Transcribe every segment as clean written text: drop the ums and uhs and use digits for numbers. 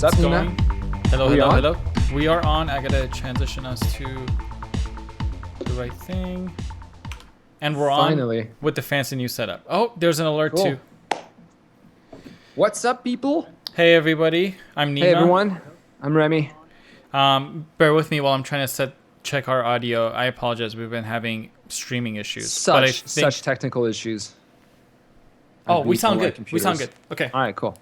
up, Nina? Hello, Are we hello, on? hello. We are on. I gotta transition us to the right thing. And we're Finally. on with the fancy new setup. Oh, there's an alert Cool. too. What's up, people? Hey everybody, I'm Nina. Hey, everyone. I'm Remy. Bear with me while I'm trying to check our audio. I apologize. We've been having streaming issues. But I think, Such technical issues. Oh, we beat sound all our good. We sound good. computers. Okay. All right, cool.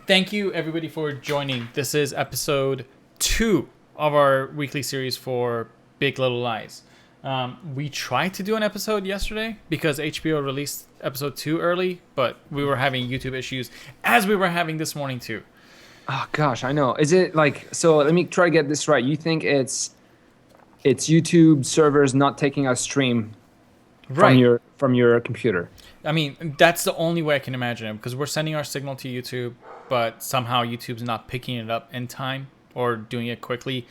Thank you everybody for joining. This is episode 2 of our weekly series for Big Little Lies. We tried to do an episode yesterday because HBO released episode 2 early, but we were having YouTube issues as we were having this morning too. Oh, gosh, I know. Is it like, so let me try to get this right. You think it's YouTube servers not taking a stream Right. from your computer? I mean, that's the only way I can imagine it because we're sending our signal to YouTube, but somehow YouTube's not picking it up in time or doing it quickly.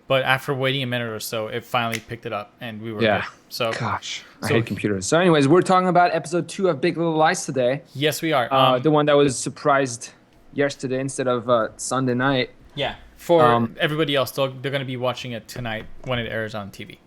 But after waiting a minute or so, it finally picked it up and we were good. So, Gosh, I so- hate computers. So anyways, we're talking about episode 2 of Big Little Lies today. yes, we are. The one that was surprised yesterday instead of Sunday night. Yeah. For everybody else, they're going to be watching it tonight when it airs on TV.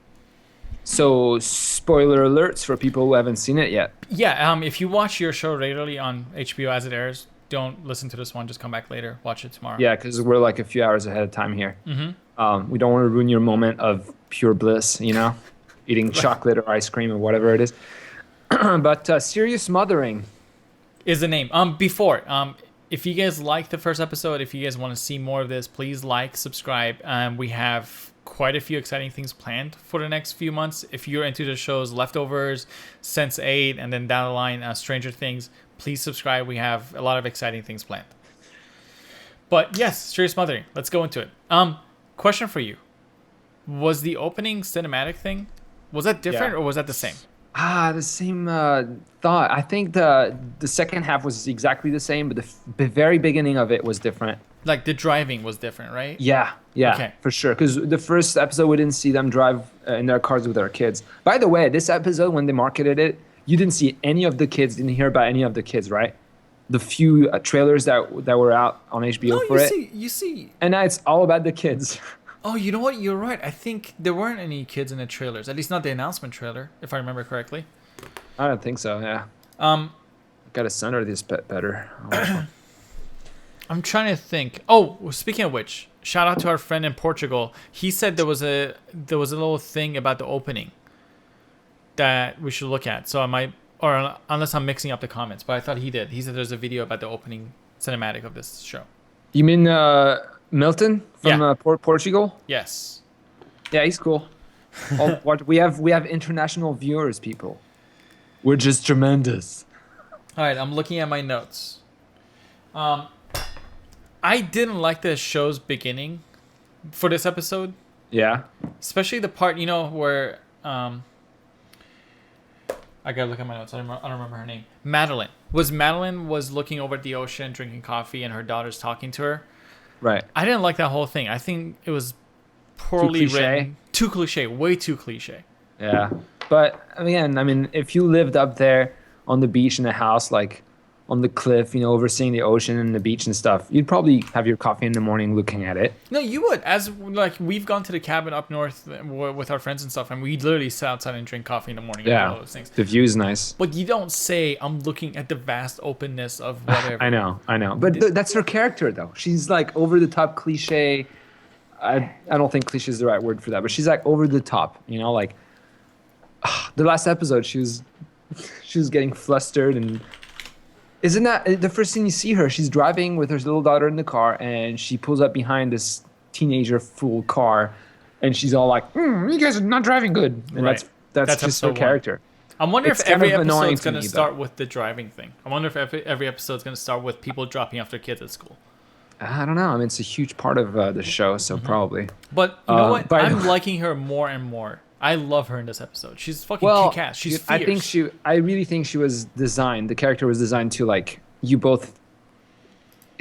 So spoiler alerts for people who haven't seen it yet. Yeah, if you watch your show regularly on HBO as it airs, don't listen to this one. Just come back later. Watch it tomorrow. Yeah, because we're like a few hours ahead of time here. Mm-hmm. We don't want to ruin your moment of pure bliss, eating chocolate or ice cream or whatever it is. But serious mothering. Is the name. If you guys like the first episode, if you guys want to see more of this, please like, subscribe. We have quite a few exciting things planned for the next few months. If you're into the shows Leftovers, Sense8, and then down the line, Stranger Things, please subscribe. We have a lot of exciting things planned. But yes, serious mothering. Let's go into it. Question for you. Was the opening cinematic thing, was that different Yeah. or was that the same? The same thought. I think the second half was exactly the same, but the very beginning of it was different. Like the driving was different, right? Yeah, Okay. for sure. Because the first episode, we didn't see them drive in their cars with their kids. By the way, this episode, when they marketed it, you didn't see any of the kids, didn't hear about any of the kids, right? The few trailers that were out on HBO for it. You see. And now it's all about the kids. Oh, you know what? You're right. I think there weren't any kids in the trailers. At least not the announcement trailer, if I remember correctly. I don't think so, yeah. Gotta center this bit better. I'm trying to think. Oh, speaking of which, shout out to our friend in Portugal. He said there was a little thing about the opening that we should look at. So I might, or unless I'm mixing up the comments, but I thought he did. He said there's a video about the opening cinematic of this show. You mean Milton from Yeah. Portugal? Yes. Yeah, he's cool. We have international viewers, people. We're just tremendous. All right, I'm looking at my notes. I didn't like the show's beginning for this episode, Yeah. especially the part where I gotta look at my notes. I don't remember her name. Madeline was looking over at the ocean, drinking coffee, and her daughter's talking to her. Right. I didn't like that whole thing. I think it was poorly cliche? written, too cliche, way too cliche. Yeah. But again, I mean, if you lived up there on the beach in a house, like on the cliff, overseeing the ocean and the beach and stuff, you'd probably have your coffee in the morning looking at it. No, you would. As like we've gone to the cabin up north with our friends and stuff, and we literally sit outside and drink coffee in the morning. And all those things. The view's nice. But you don't say, I'm looking at the vast openness of whatever. I know. But that's her character, though. She's like over the top cliche. I don't think cliche is the right word for that, but she's like over the top. Like the last episode, she was getting flustered, and isn't that the first thing you see her? She's driving with her little daughter in the car, and she pulls up behind this teenager full car, and she's all like, "You guys are not driving good," and Right. that's just her episode character. I wonder It's if kind every of annoying episode's to going to me, start though. with the driving thing. I wonder if every episode's going to start with people dropping off their kids at school. I don't know. I mean, it's a huge part of the show, so probably. But you know what? by the I'm way- liking her more and more. I love her in this episode. She's fucking kick-ass. She's fierce. I really think she was designed. The character was designed to like you both.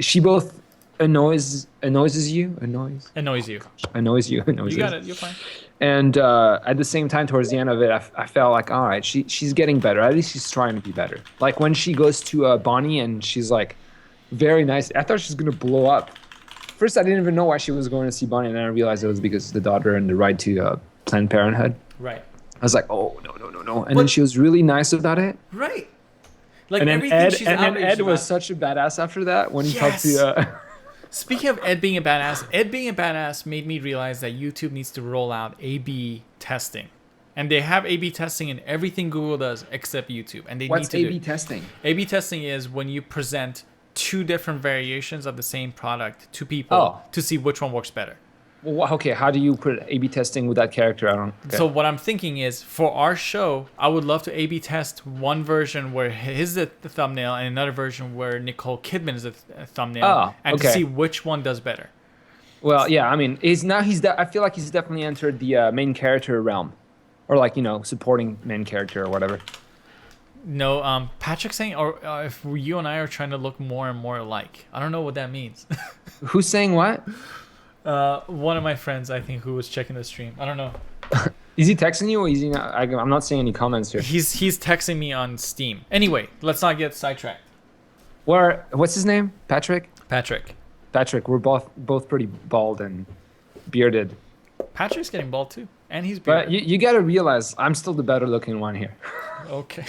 She both annoys you. Annoys you. You got it. You're fine. And at the same time, towards the end of it, I felt like, all right, she's getting better. At least she's trying to be better. Like when she goes to Bonnie and she's like, very nice. I thought she was gonna blow up. First, I didn't even know why she was going to see Bonnie, and then I realized it was because of the daughter and the ride to Planned Parenthood. Right. I was like, oh no, and then she was really nice about it. Right. Like And then everything she's outraged Ed was about. such a badass after that when he Yes. talked to. Speaking of Ed being a badass made me realize that YouTube needs to roll out A/B testing, and they have A/B testing in everything Google does except YouTube, and they What's need to A/B do. testing? A/B testing is when you present two different variations of the same product to people Oh. to see which one works better. Well, okay, how do you put A/B testing with that character? I don't. Okay. So what I'm thinking is, for our show, I would love to A/B test one version where his is the thumbnail and another version where Nicole Kidman is the thumbnail, and to okay. see which one does better. Well, yeah, I mean, I feel like he's definitely entered the main character realm, or like supporting main character or whatever. No, Patrick's saying, or if you and I are trying to look more and more alike. I don't know what that means. Who's saying what? One of my friends, I think, who was checking the stream. I don't know. Is he texting you or is he not? I'm not seeing any comments here. He's texting me on Steam. Anyway, let's not get sidetracked. What's his name? Patrick? Patrick. Patrick, we're both pretty bald and bearded. Patrick's getting bald too, and he's But bearded. you got to realize I'm still the better looking one here. Okay.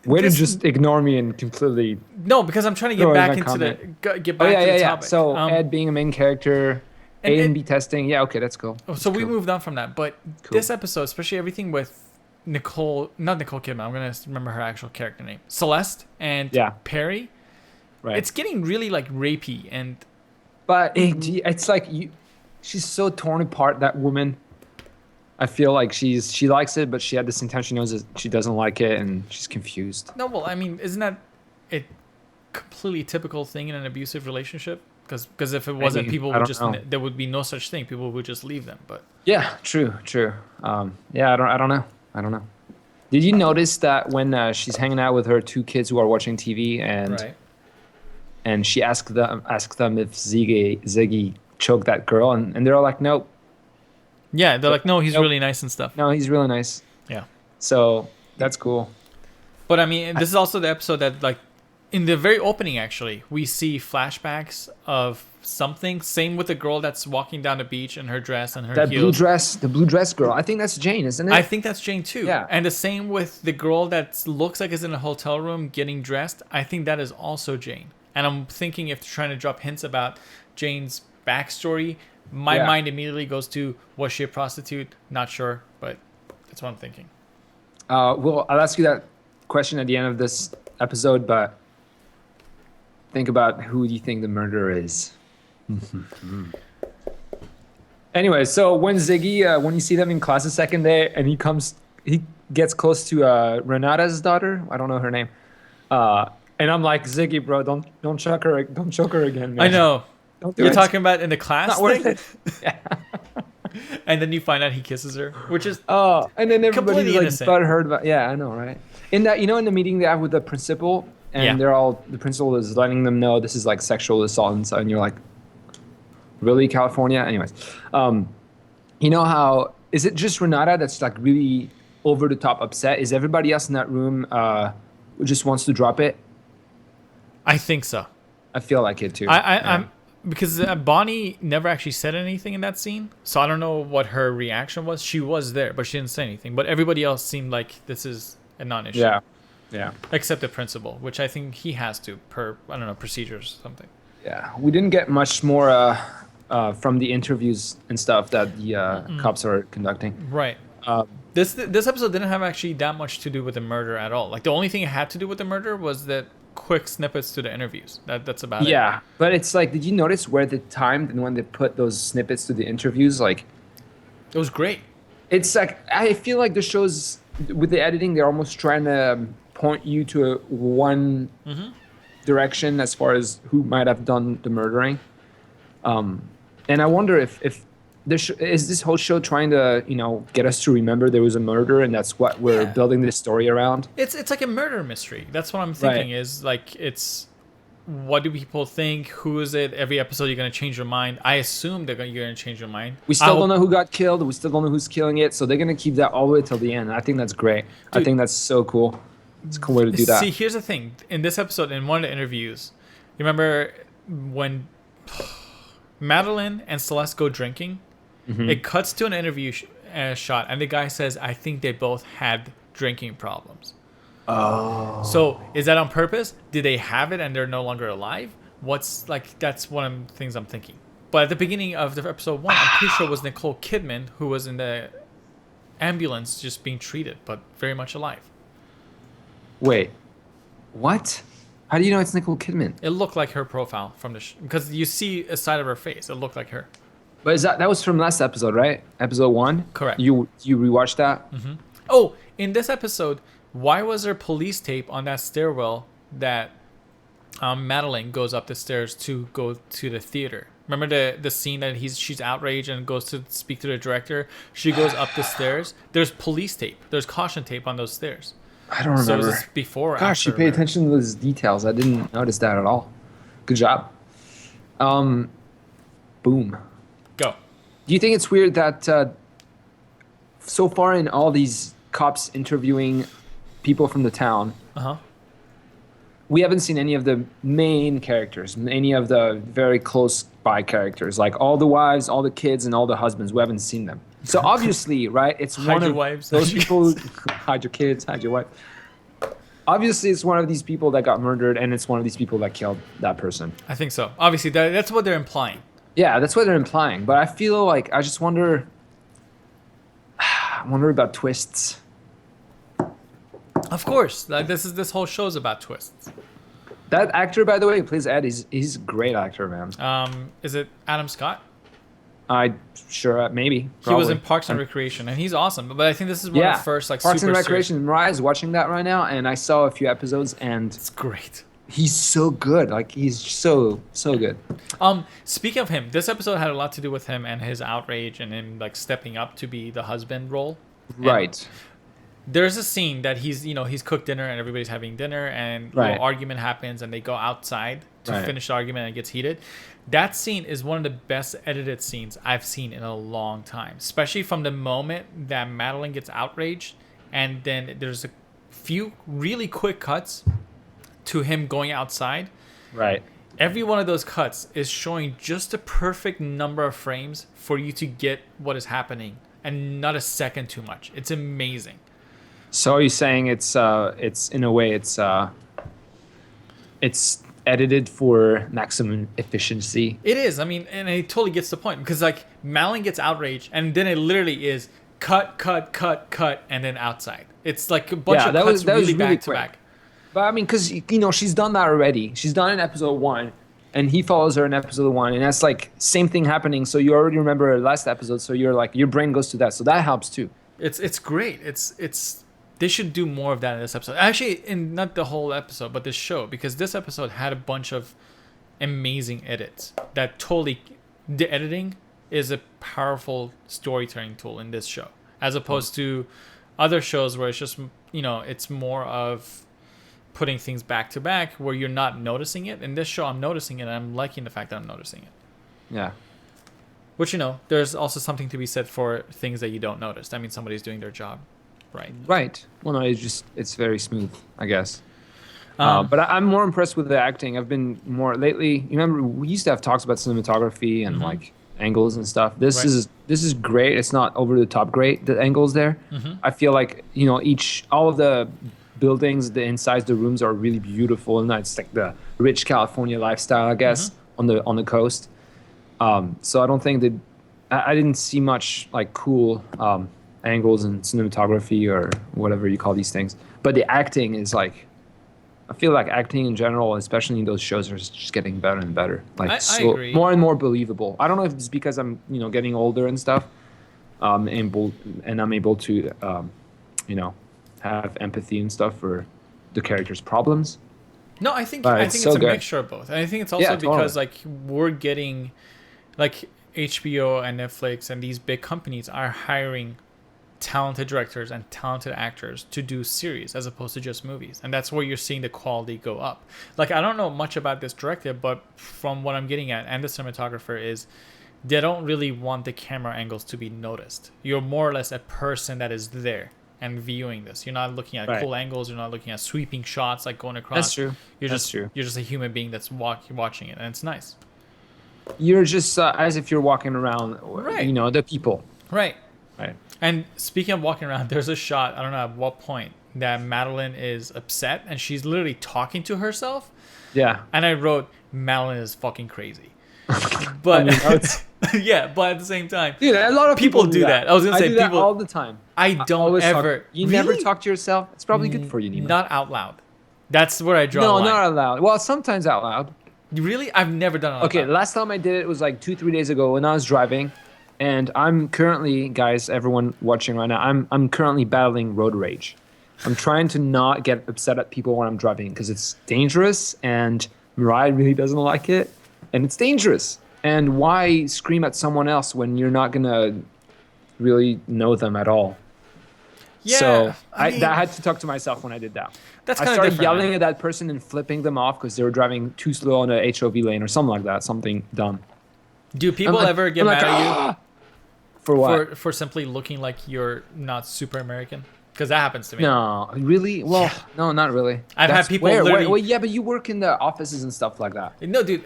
Way This- to just ignore me and completely. No, because I'm trying to get No, back my into comment. get Oh back to the yeah. topic. So Ed being a main character, and A and Ed- B testing. Yeah, okay, that's cool. So we Cool. moved on from that, but Cool. this episode, especially everything with not Nicole Kidman, I'm gonna remember her actual character name, Celeste and Yeah. Perry. Right. It's getting really like rapey, and But it's like she's so torn apart, that woman. I feel like she likes it, but she at the same time she knows that she doesn't like it, and she's confused. no, well, I mean, isn't that a completely typical thing in an abusive relationship? Because if it wasn't, Maybe. people I would don't just know. there would be no such thing. People would just leave them. But Yeah, true. Yeah, I don't know. Did you notice that when she's hanging out with her two kids who are watching TV, and she asked them if Ziggy choked that girl, and they're all like, nope, yeah, they're like, no, he's Nope. really nice and stuff. no, he's really nice. Yeah. So that's cool. But I mean, this is also the episode that, like, in the very opening, actually, we see flashbacks of something. Same with the girl that's walking down the beach in her dress and her That heels. the blue dress girl. I think that's Jane, isn't it? I think that's Jane too. Yeah. And the same with the girl that looks like is in a hotel room getting dressed. I think that is also Jane. And I'm thinking, if they're trying to drop hints about Jane's backstory, my Yeah. mind immediately goes to, was she a prostitute? Not sure, but that's what I'm thinking. Well, I'll ask you that question at the end of this episode, but think about who do you think the murderer is. Anyway, so when Ziggy, when you see them in class the second day, and he gets close to Renata's daughter. I don't know her name. And I'm like, Ziggy, bro, don't choke her again, man. I know. Don't do You're it. talking about in the class Not worth thing? it. Yeah. And then you find out he kisses her, which is Oh, and then everybody's Completely like innocent. butthurt about. Yeah, I know, right? In that, in the meeting they have with the principal, and Yeah. the principal is letting them know this is like sexual assault, and you're like, really, California? Anyways, you know how is it just Renata that's like really over the top upset? Is everybody else in that room who just wants to drop it? I think so. I feel like it too. I'm because Bonnie never actually said anything in that scene, so I don't know what her reaction was. She was there, but she didn't say anything. But everybody else seemed like this is a non-issue. Yeah. Except the principal, which I think he has to per procedures or something. Yeah, we didn't get much more from the interviews and stuff that the cops are conducting. Right. This episode didn't have actually that much to do with the murder at all. Like, the only thing it had to do with the murder was the quick snippets to the interviews. That's about it. Yeah, but it's like, did you notice where they timed and when they put those snippets to the interviews? Like, It was great. it's like, I feel like the shows with the editing, they're almost trying to point you to one direction as far as who might have done the murdering. And I wonder if is this whole show trying to get us to remember there was a murder, and that's what we're building this story around. It's like a murder mystery. That's what I'm thinking. Is like, it's what do people think? Who is it? Every episode you're gonna change your mind. I assume you're gonna change your mind. We still don't know who got killed. We still don't know who's killing it. So they're gonna keep that all the way till the end. I think that's great. Dude, I think that's so cool. It's a cool way to do that. See, here's the thing. In this episode, in one of the interviews, you remember when Madeline and Celeste go drinking? Mm-hmm. It cuts to an interview shot, and the guy says, "I think they both had drinking problems." Oh. So is that on purpose? Did they have it and they're no longer alive? That's one of the things I'm thinking. But at the beginning of the episode 1, I'm pretty sure it was Nicole Kidman who was in the ambulance just being treated, but very much alive. Wait, what? How do you know it's Nicole Kidman? It looked like her profile from the because you see a side of her face. It looked like her. But is that was from last episode, right? Episode 1? Correct. You rewatched that? Mm-hmm. Oh, in this episode, why was there police tape on that stairwell that Madeline goes up the stairs to go to the theater? Remember the scene that she's outraged and goes to speak to the director? She goes up the stairs. There's police tape. There's caution tape on those stairs. I don't remember. So is this before or Gosh, after? you pay attention to those details. I didn't notice that at all. Good job. Boom. Go. Do you think it's weird that so far in all these cops interviewing people from the town, we haven't seen any of the main characters, any of the very close by characters, like all the wives, all the kids, and all the husbands. We haven't seen them. So obviously, right, it's Hide one your of wives, those people. Hide your kids, hide your wife. Obviously, it's one of these people that got murdered, and it's one of these people that killed that person. I think so. Obviously, that's what they're implying. Yeah, that's what they're implying. But I feel like I just wonder. I wonder about twists. Of course, this whole show's about twists. That actor, by the way, who plays Ed. He's a great actor, man. Is it Adam Scott? Maybe. He was probably. in Parks and Recreation, and he's awesome. But I think this is one of the first Parks super and Recreation. Mariah is watching that right now, and I saw a few episodes, and It's great. he's so good. Like he's so good. Speaking of him, this episode had a lot to do with him and his outrage and him like stepping up to be the husband role. And Right. there's a scene that he's cooked dinner and everybody's having dinner and a Right. little argument happens and they go outside to Right. finish the argument and it gets heated. That scene is one of the best edited scenes I've seen in a long time, especially from the moment that Madeline gets outraged and then there's a few really quick cuts to him going outside. Right. Every one of those cuts is showing just the perfect number of frames for you to get what is happening and not a second too much. It's amazing. So are you saying it's in a way it's edited for maximum efficiency? It is. I mean, and it totally gets the point because like Madeline gets outraged and then it literally is cut, and then outside. It's like a bunch of cuts really back to back. But I mean, because she's done that already. She's done it in episode 1, and he follows her in episode 1, and that's like same thing happening. So you already remember her last episode, so you're like your brain goes to that, so that helps too. It's great. It's they should do more of that in this episode. Actually, in not the whole episode, but this show, because this episode had a bunch of amazing edits. The editing is a powerful storytelling tool in this show, as opposed to other shows where it's just it's more of putting things back to back where you're not noticing it. In this show, I'm noticing it, and I'm liking the fact that I'm noticing it. Yeah. Which, there's also something to be said for things that you don't notice. That means somebody's doing their job right. Right. Well, no, it's very smooth, I guess. But I'm more impressed with the acting. I've been more lately. You remember we used to have talks about cinematography and like angles and stuff. This is great. It's not over the top great. The angles there. I feel like all of the buildings, the insides, the rooms are really beautiful, and it's like the rich California lifestyle, I guess, on the coast. So I don't think that I didn't see much like cool angles and cinematography or whatever you call these things. But the acting is like, I feel like acting in general, especially in those shows, are just getting better and better. Like I agree. More and more believable. I don't know if it's because I'm getting older and stuff, and I'm able to have empathy and stuff for the characters' problems. No, I think it's it's a good. mixture of both. And I think it's also because like we're getting like HBO and Netflix and these big companies are hiring talented directors and talented actors to do series as opposed to just movies, and that's where you're seeing the quality go up. Like, I don't know much about this director, but from what I'm getting at, and the cinematographer, is they don't really want the camera angles to be noticed. You're more or less a person that is there and viewing this. You're not looking at cool angles. You're not looking at sweeping shots like going across. That's true. That's true. You're just a human being that's watching it, and it's nice. You're just as if you're walking around, you know, the people. Right. Right. And speaking of walking around, there's a shot, I don't know at what point, that Madeline is upset and she's literally talking to herself. Yeah. And I wrote, Madeline is fucking crazy. But yeah, but at the same time, dude, a lot of people do that. I was gonna say do that people all the time. I don't ever. You never talk to yourself. It's probably good for you, Nima. Not out loud. That's where I draw the line. No, not out loud. Well, sometimes out loud. Really? I've never done it out Okay, loud. last time I did it was like 2-3 days ago when I was driving, and I'm currently, guys, everyone watching right now, I'm currently battling road rage. I'm trying to not get upset at people when I'm driving because it's dangerous, and Mariah really doesn't like it, and it's dangerous. And why scream at someone else when you're not gonna really know them at all? Yeah, so I mean, I had to talk to myself when I did that. That's I kind of started different, yelling man. at that person and flipping them off because they were driving too slow on a HOV lane or something like that, something dumb. Do people ever get mad at you for what? for simply looking like you're not super American? Because that happens to me. No, really? Well, no, not really. I've had people literally- well, yeah, but you work in the offices and stuff like that. No, dude,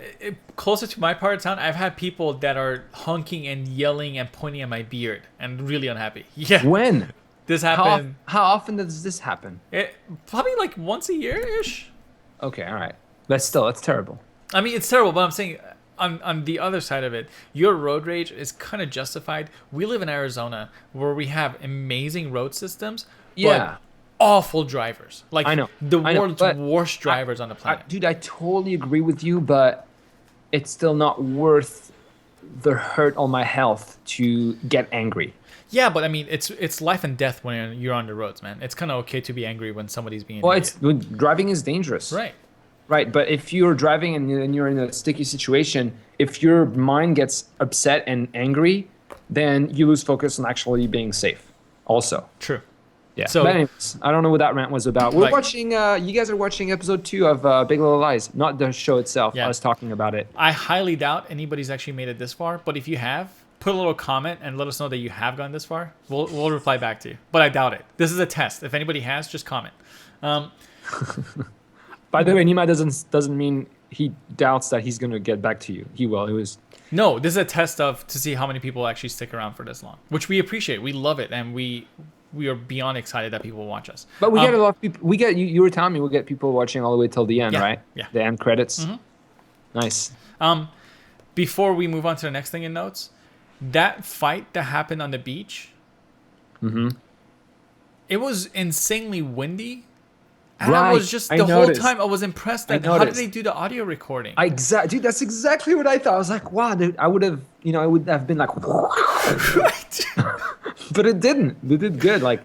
closer to my part of town, I've had people that are honking and yelling and pointing at my beard and really unhappy. Yeah. When? This happened. How often does this happen? Probably like once a year-ish. Okay, all right. But still, it's terrible. I mean, it's terrible, but I'm saying on the other side of it, your road rage is kind of justified. We live in Arizona where we have amazing road systems, Yeah. but awful drivers. Like, I know. the I know, world's but worst drivers on the planet. Dude, I totally agree with you, but it's still not worth the hurt on my health to get angry. Yeah, but I mean, it's life and death when you're on the roads, man. It's kind of okay to be angry when somebody's being Well, an it's driving is dangerous. idiot. Right. Right, but if you're driving and you're in a sticky situation, if your mind gets upset and angry, then you lose focus on actually being safe. Also, True. yeah. So- but anyways, I don't know what that rant was about. We're Like- watching. You guys are watching episode 2 of Big Little Lies, not the show itself. Yeah. I was talking about it. I highly doubt anybody's actually made it this far, but if you have, put a little comment and let us know that you have gone this far. We'll reply back to you, but I doubt it. This is a test. If anybody has, just comment. By the way, Nima doesn't mean he doubts that he's gonna get back to you. He will. It was. No, this is a test to see how many people actually stick around for this long, which we appreciate. We love it, and we are beyond excited that people watch us. But we get a lot of people. We get you were telling me we get people watching all the way till the end, Yeah, right? yeah. The end credits. Nice. Before we move on to the next thing in notes, that fight that happened on the beach, it was insanely windy. And I was just, the whole time I was impressed that how did they do the audio recording? Dude, that's exactly what I thought. I was like, wow, dude, I would have been like, Right. but it didn't. They did good. Like,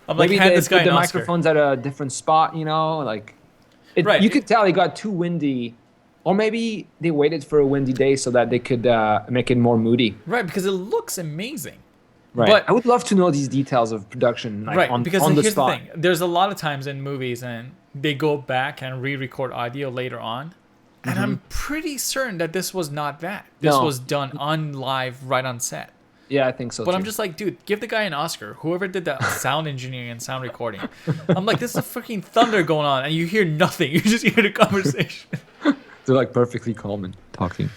I'm like, maybe hand they this guy put the an Oscar. microphones at a different spot, like, Right. You could tell it got too windy, or maybe they waited for a windy day so that they could make it more moody. Right, because it looks amazing. Right. But I would love to know these details of production, like, right, on because the here's spot. the thing. There's a lot of times in movies and they go back and re-record audio later on. And I'm pretty certain that this was not that. This No. was done on live, right on set. Yeah, I think so. But too. I'm just like, dude, give the guy an Oscar. Whoever did the sound engineering and sound recording. I'm like, this is a freaking thunder going on, and you hear nothing. You just hear the conversation. They're like perfectly calm and talking.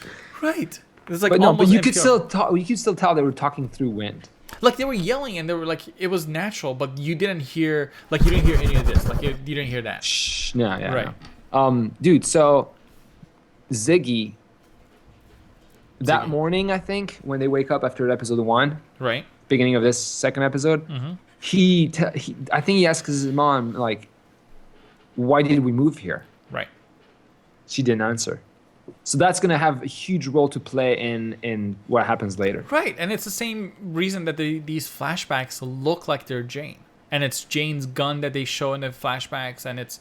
Right. It's like But no, but almost you could NPR. still talk. You could still tell they were talking through wind. Like they were yelling, and they were like, it was natural, but you didn't hear, like you didn't hear any of this. Like you didn't hear that. Shh. No, yeah. Right. No. Dude. So Ziggy. That Ziggy. morning, I think, when they wake up after episode 1, Right. beginning of this second episode, I think he asks his mom, like, why did we move here? Right. She didn't answer. So that's gonna have a huge role to play in what happens later. Right, and it's the same reason that these flashbacks look like they're Jane. And it's Jane's gun that they show in the flashbacks, and it's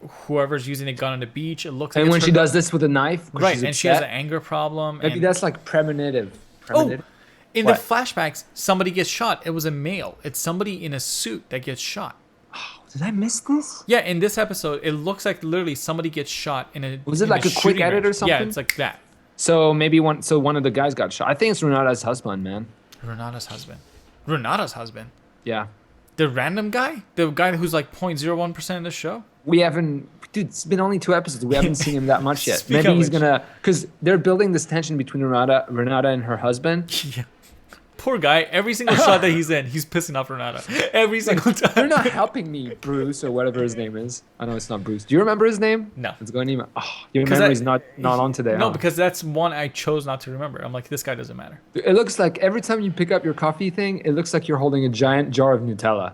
whoever's using the gun on the beach. It looks like And it's when her she gun. does this with a knife, 'cause Right, she's and she has an upset, anger problem. maybe And, that's like premonitive. oh, In the What? flashbacks, somebody gets shot. It was a male. It's somebody in a suit that gets shot. Did I miss this? Yeah, in this episode, it looks like literally somebody gets shot in a. Was it in like the a quick shooting edit or range. Yeah, something? it's like that. So maybe one of the guys got shot. I think it's Renata's husband, man. Renata's husband. Renata's husband. Yeah. The random guy? The guy who's like 0.01% in the show? We haven't, dude, it's been only 2 episodes. We haven't seen him that much yet. Speak Maybe of he's which. gonna, because they're building this tension between Renata and her husband. Yeah. Poor guy. Every single shot that he's in, he's pissing off Renata. Every single time. You're not helping me, Bruce, or whatever his name is. I know it's not Bruce. Do you remember his name? No. It's going to be, your 'Cause memory's not on today. No, huh? because that's one I chose not to remember. I'm like, this guy doesn't matter. It looks like every time you pick up your coffee thing, it looks like you're holding a giant jar of Nutella.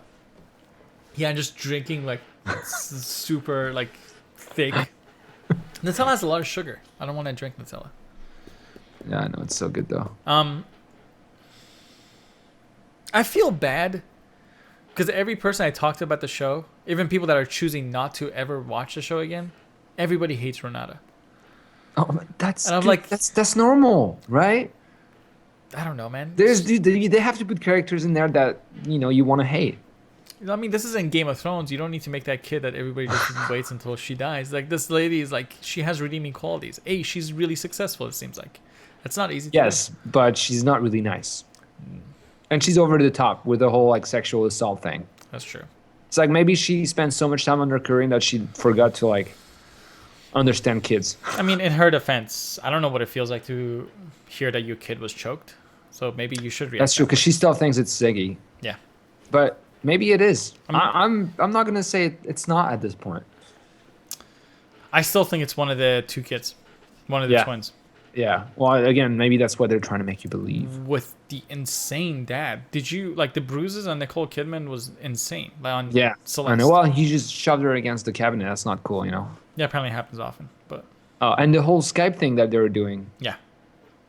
Yeah, I'm just drinking like super like thick. Nutella has a lot of sugar. I don't want to drink Nutella. Yeah, I know. It's so good, though. I feel bad because every person I talked to about the show, even people that are choosing not to ever watch the show again, everybody hates Renata. Oh, that's And I'm dude, like- that's normal, right? I don't know, man. Dude, they have to put characters in there that you want to hate. I mean, this isn't Game of Thrones. You don't need to make that kid that everybody just waits until she dies. Like, this lady is like, she has redeeming qualities. A, she's really successful, it seems like. It's not easy to Yes, but she's not really nice, and she's over the top with the whole like sexual assault thing. do. That's true. It's like maybe she spent so much time on her career that she forgot to like understand kids. I mean, in her defense, I don't know what it feels like to hear that your kid was choked. So maybe you should react. That's true that because she still thinks it's Ziggy, way. Yeah. but maybe it is. I'm not gonna say it's not at this point. I still think it's one of the two kids. One of the Yeah. twins. Yeah. Well, again, maybe that's what they're trying to make you believe. With the insane dad. Did you, like, the bruises on Nicole Kidman was insane. Like on Yeah. Celeste. I know. Well, he just shoved her against the cabinet. That's not cool, Yeah, apparently it happens often. But And the whole Skype thing that they were doing, yeah.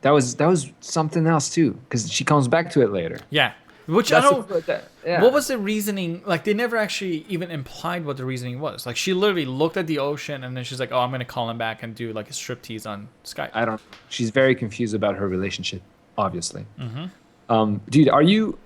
that was something else too, because she comes back to it later. Yeah. Which That's I don't. yeah. What was the reasoning? Like, they never actually even implied what the reasoning was. Like, she literally looked at the ocean and then she's like, oh, I'm going to call him back and do, like, a striptease on Skype. I don't. She's very confused about her relationship, obviously. Mm-hmm. Dude, are you?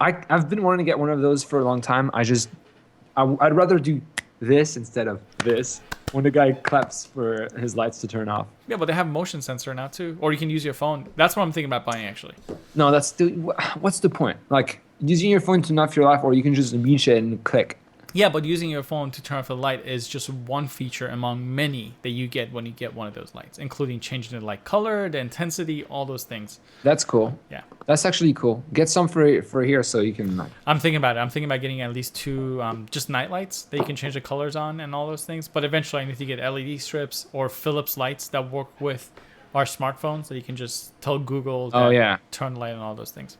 I've been wanting to get one of those for a long time. I'd rather do this instead of this. When the guy claps for his lights to turn off. Yeah, but they have motion sensor now, too. Or you can use your phone. That's what I'm thinking about buying, actually. No, what's the point? Like using your phone to turn off your light, or you can just reach it and click. Yeah, but using your phone to turn off the light is just one feature among many that you get when you get one of those lights, including changing the light color, the intensity, all those things. That's cool. Yeah. That's actually cool. Get some for here so you can like. I'm thinking about it. I'm thinking about getting at least 2 just night lights that you can change the colors on and all those things. But eventually I need to get LED strips or Philips lights that work with our smartphones that you can just tell Google Oh that yeah, turn the light on all those things.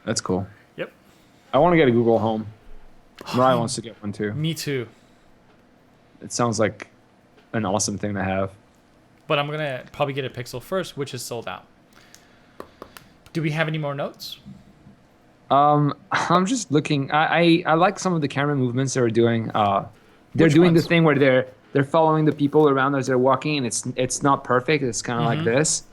that's cool. Yep. I want to get a Google Home. Mariah wants to get one too. Me too. It sounds like an awesome thing to have. But I'm going to probably get a Pixel first, which is sold out. Do we have any more notes? I'm just looking. I like some of the camera movements they're doing. They're Which doing ones? the thing where they're following the people around as they're walking, and it's not perfect. It's kind of like this.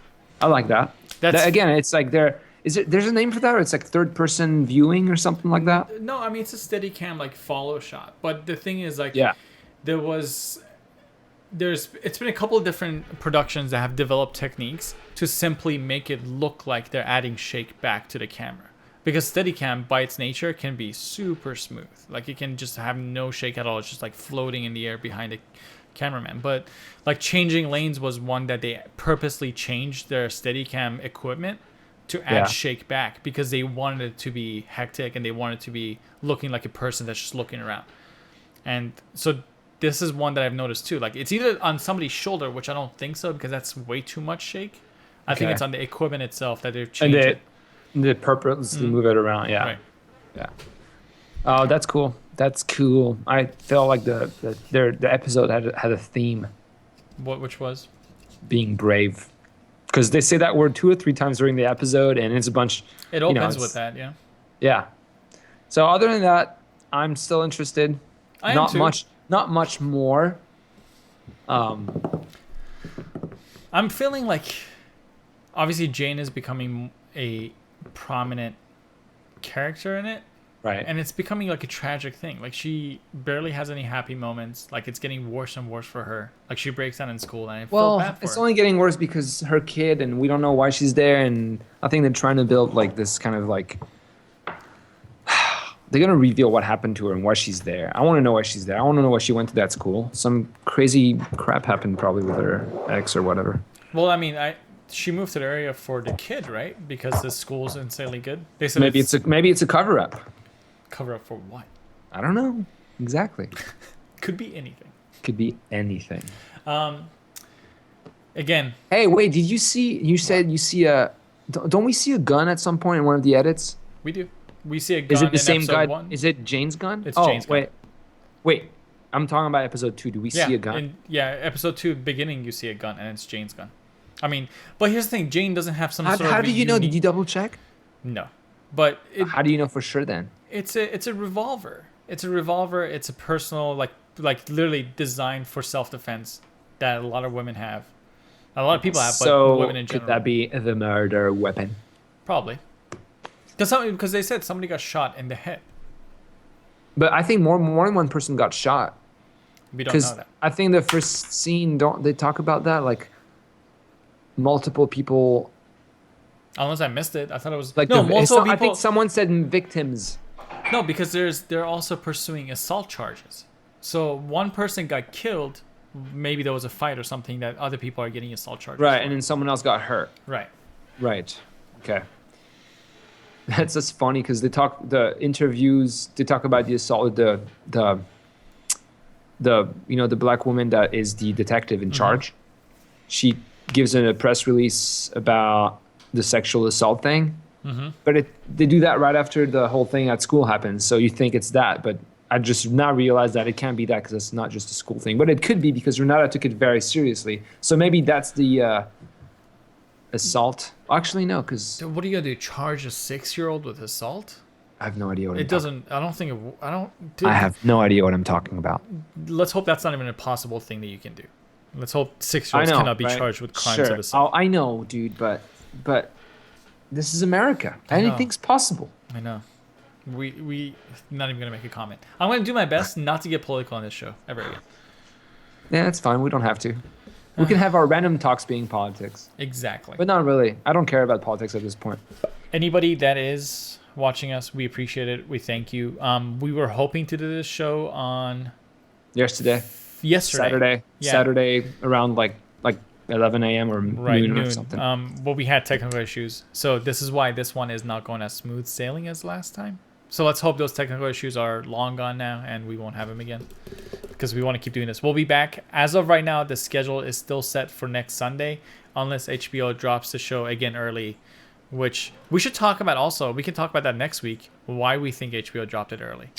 I like that. That's Again, it's like there's a name for that, or it's like third person viewing or something like that. No, I mean it's a steady cam like follow shot. But the thing is like Yeah. it's been a couple of different productions that have developed techniques to simply make it look like they're adding shake back to the camera. Because Steadicam by its nature can be super smooth. Like it can just have no shake at all. It's just like floating in the air behind the cameraman. But like changing lanes was one that they purposely changed their Steadicam equipment to add shake back because they wanted it to be hectic and they wanted it to be looking like a person that's just looking around. And so this is one that I've noticed too. Like it's either on somebody's shoulder, which I don't think so because that's way too much shake. I think Okay. it's on the equipment itself that they've And changed it. the purpose to move it around. Yeah. Right. Yeah. Oh, that's cool. That's cool. I felt like the episode had a theme, Which was? being brave, because they say that word 2 or 3 times during the episode, and it's a bunch. It know, opens it's- with that, yeah. Yeah. So other than that, I'm still interested. I am not too. much. Not much more. I'm feeling like obviously Jane is becoming a prominent character in it. Right. And it's becoming like a tragic thing. Like she barely has any happy moments. Like it's getting worse and worse for her. Like she breaks down in school, and I feel bad for it's her. only getting worse because her kid, and we don't know why she's there. And I think they're trying to build like this kind of like they're gonna reveal what happened to her and why she's there. I want to know why she's there. I want to know why she went to that school. Some crazy crap happened probably with her ex or whatever. Well, I mean, she moved to the area for the kid, right? Because the school's insanely good. They said Maybe it's a cover up. Cover up for what? I don't know exactly. Could be anything. Could be anything. Again. Hey, wait! Did you see? You said you see a. Don't we see a gun at some point in one of the edits? We do. We see a gun. Is it the same episode guy? 1. Is it Jane's gun? It's Jane's gun. Wait. I'm talking about episode 2. Do we see a gun? Episode 2 beginning you see a gun, and it's Jane's gun. I mean, but here's the thing: Jane doesn't have some sort of. How do you know? Did you double check? No, but how do you know for sure then? It's a revolver. It's a revolver. It's a personal like literally designed for self-defense that a lot of women have. A lot of people have, but women in general. Could that be the murder weapon? Probably. Because they said somebody got shot in the head. But I think more than one person got shot. We don't know that. I think the first scene, don't they talk about that? Like multiple people. Unless I missed it, I thought it was like multiple people. I think someone said victims. No, because they're also pursuing assault charges. So one person got killed. Maybe there was a fight or something that other people are getting assault charges. Right, for. and then someone else got hurt. Right. Okay. That's just funny because they talk about the assault with the the black woman that is the detective in charge. She gives a press release about the sexual assault thing. But they do that right after the whole thing at school happens. So you think it's that, but I just now realized that it can't be that because it's not just a school thing. But it could be because Renata took it very seriously. So maybe that's the assault. Actually, no, because... What are you going to do? Charge a 6-year-old with assault? I have no idea what it doesn't... I don't think... I have no idea what I'm talking about. Let's hope that's not even a possible thing that you can do. Let's hope 6-year-olds cannot be charged with crimes of assault. I know, dude, but this is America. Anything's possible. I know. We not even gonna make a comment. I'm gonna do my best not to get political on this show ever again. Yeah, that's fine. We don't have to. We can have our random talks being politics. Exactly. But not really. I don't care about politics at this point. Anybody that is watching us, we appreciate it. We thank you. We were hoping to do this show on yesterday. Saturday. Yeah. Saturday around like 11 a.m. or noon or something. But we had technical issues. So this is why this one is not going as smooth sailing as last time. So let's hope those technical issues are long gone now and we won't have them again. Because we want to keep doing this. We'll be back. As of right now, the schedule is still set for next Sunday. Unless HBO drops the show again early. Which we should talk about also. We can talk about that next week. Why we think HBO dropped it early.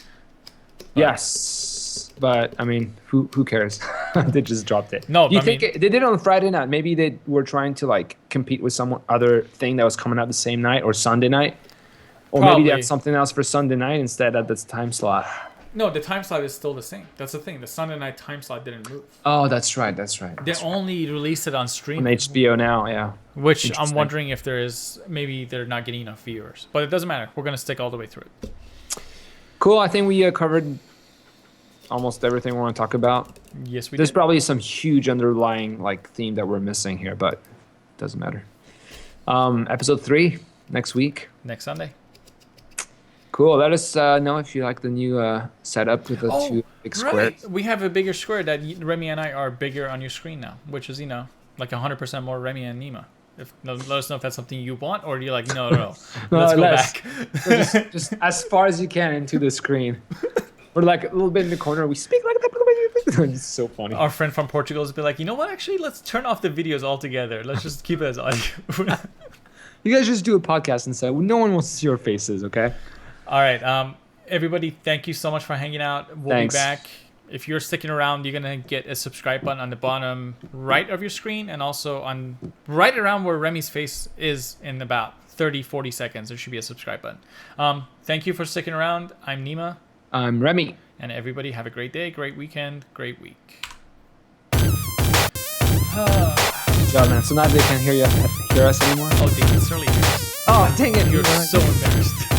Yes. But, I mean, who cares? They just dropped it. No, you think they did it on Friday night? Maybe they were trying to, like, compete with some other thing that was coming out the same night or Sunday night? Or Probably. Maybe they had something else for Sunday night instead at this time slot. No, the time slot is still the same. That's the thing. The Sunday night time slot didn't move. Oh, that's right. They only released it on stream. On HBO now, yeah. Which I'm wondering if maybe they're not getting enough viewers. But it doesn't matter. We're going to stick all the way through it. Cool. I think we covered almost everything we want to talk about. Yes, we There's did. probably some huge underlying theme that we're missing here, but it doesn't matter. Episode 3 next week. Next Sunday. Cool. Let us know if you like the new setup with the 2 big squares. Right. We have a bigger square that Remy and I are bigger on your screen now, which is, like 100% more Remy and Nima. Let us know if that's something you want, or do you like, no. Let's go back. So just as far as you can into the screen. We're like a little bit in the corner. We speak like that. It's so funny. Our friend from Portugal has been like, you know what? Actually, let's turn off the videos altogether. Let's just keep it as audio. You guys just do a podcast and say, well, no one wants to see your faces, okay? All right. Everybody, thank you so much for hanging out. We'll Thanks. be back. If you're sticking around, you're going to get a subscribe button on the bottom right of your screen, and also on right around where Remy's face is in about 30-40 seconds. There should be a subscribe button. Thank you for sticking around. I'm Nima. I'm Remy. And everybody have a great day, great weekend, great week. god, man. So now they can't hear us anymore? Oh, they can certainly hear us. Oh, dang it. You're so embarrassed.